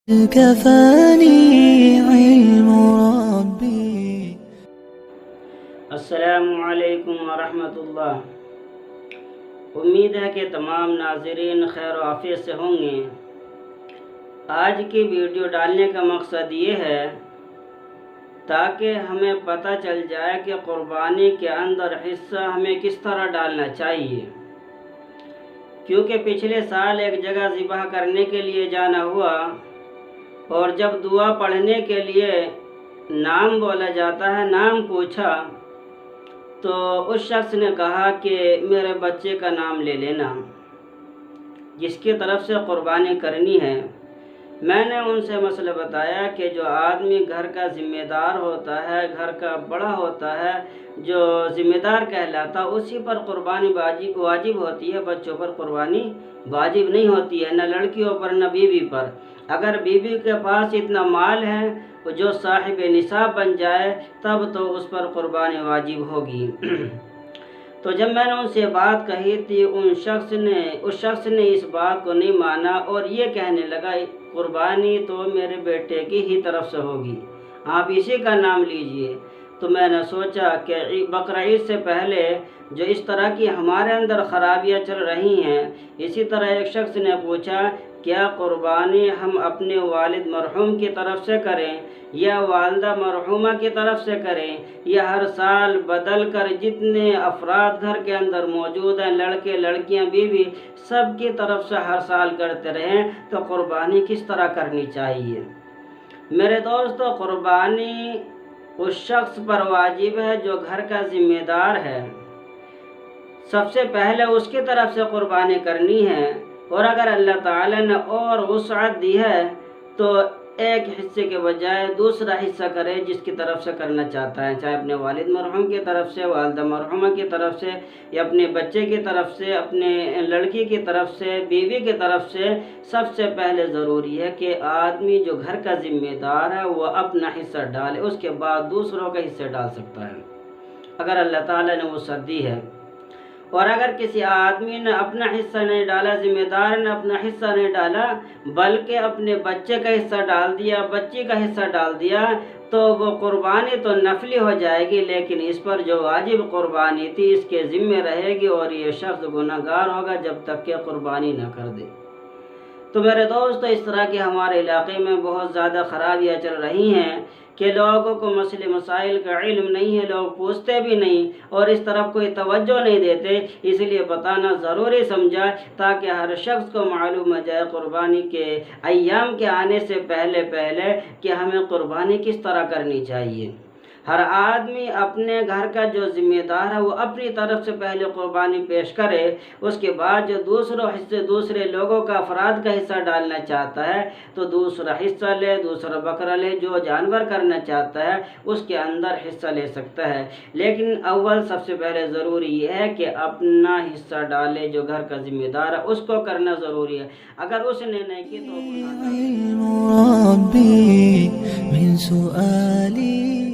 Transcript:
كفاني علم ربي. السلام علیکم ورحمۃ اللہ۔ امید ہے کہ تمام ناظرین خیر و عافیت سے ہوں گے۔ آج کی ویڈیو ڈالنے کا مقصد یہ ہے تاکہ ہمیں پتہ چل جائے کہ قربانی کے اندر حصہ ہمیں کس طرح ڈالنا چاہیے، کیونکہ پچھلے سال ایک جگہ ذبح کرنے کے لیے جانا ہوا اور جب دعا پڑھنے کے لیے نام بولا جاتا ہے، نام پوچھا تو اس شخص نے کہا کہ میرے بچے کا نام لے لینا جس کی طرف سے قربانی کرنی ہے۔ میں نے ان سے مسئلہ بتایا کہ جو آدمی گھر کا ذمہ دار ہوتا ہے، گھر کا بڑا ہوتا ہے، جو ذمہ دار کہلاتا، اسی پر قربانی واجب ہوتی ہے، بچوں پر قربانی واجب نہیں ہوتی ہے، نہ لڑکیوں پر نہ بیوی پر۔ اگر بیوی کے پاس اتنا مال ہے جو صاحب نصاب بن جائے تب تو اس پر قربانی واجب ہوگی۔ تو جب میں نے ان سے بات کہی تھی، اس شخص نے اس بات کو نہیں مانا اور یہ کہنے لگا قربانی تو میرے بیٹے کی ہی طرف سے ہوگی، آپ اسی کا نام لیجئے۔ تو میں نے سوچا کہ بقرعید سے پہلے جو اس طرح کی ہمارے اندر خرابیاں چل رہی ہیں، اسی طرح ایک شخص نے پوچھا کیا قربانی ہم اپنے والد مرحوم کی طرف سے کریں یا والدہ مرحومہ کی طرف سے کریں، یا ہر سال بدل کر جتنے افراد گھر کے اندر موجود ہیں، لڑکے لڑکیاں بیوی، سب کی طرف سے ہر سال کرتے رہیں، تو قربانی کس طرح کرنی چاہیے؟ میرے دوستو، قربانی اس شخص پر واجب ہے جو گھر کا ذمہ دار ہے، سب سے پہلے اس کی طرف سے قربانی کرنی ہے۔ اور اگر اللہ تعالیٰ نے اور وسعت دی ہے تو ایک حصے کے بجائے دوسرا حصہ کرے جس کی طرف سے کرنا چاہتا ہے، چاہے اپنے والد مرحوم کی طرف سے، والدہ مرحومہ کی طرف سے، یا اپنے بچے کی طرف سے، اپنے لڑکی کی طرف سے، بیوی کی طرف سے۔ سب سے پہلے ضروری ہے کہ آدمی جو گھر کا ذمہ دار ہے وہ اپنا حصہ ڈالے، اس کے بعد دوسروں کا حصہ ڈال سکتا ہے اگر اللہ تعالیٰ نے وسعت دی ہے۔ اور اگر کسی آدمی نے اپنا حصہ نہیں ڈالا، ذمہ دار نے اپنا حصہ نہیں ڈالا بلکہ اپنے بچے کا حصہ ڈال دیا، بچی کا حصہ ڈال دیا، تو وہ قربانی تو نفلی ہو جائے گی، لیکن اس پر جو واجب قربانی تھی اس کے ذمہ رہے گی اور یہ شخص گنہگار ہوگا جب تک کہ قربانی نہ کر دے۔ تو میرے دوستو، اس طرح کی ہمارے علاقے میں بہت زیادہ خرابیاں چل رہی ہیں کہ لوگوں کو مسئلے مسائل کا علم نہیں ہے، لوگ پوچھتے بھی نہیں اور اس طرف کوئی توجہ نہیں دیتے، اس لیے بتانا ضروری سمجھا تاکہ ہر شخص کو معلوم ہو جائے قربانی کے ایام کے آنے سے پہلے کہ ہمیں قربانی کس طرح کرنی چاہیے۔ ہر آدمی اپنے گھر کا جو ذمہ دار ہے وہ اپنی طرف سے پہلے قربانی پیش کرے، اس کے بعد جو دوسرے لوگوں کا افراد کا حصہ ڈالنا چاہتا ہے تو دوسرا حصہ لے، دوسرا بکرا لے، جو جانور کرنا چاہتا ہے اس کے اندر حصہ لے سکتا ہے، لیکن اول سب سے پہلے ضروری یہ ہے کہ اپنا حصہ ڈالے، جو گھر کا ذمہ دار ہے اس کو کرنا ضروری ہے۔ اگر اس نے نہیں کی تو علم ربي من سؤالي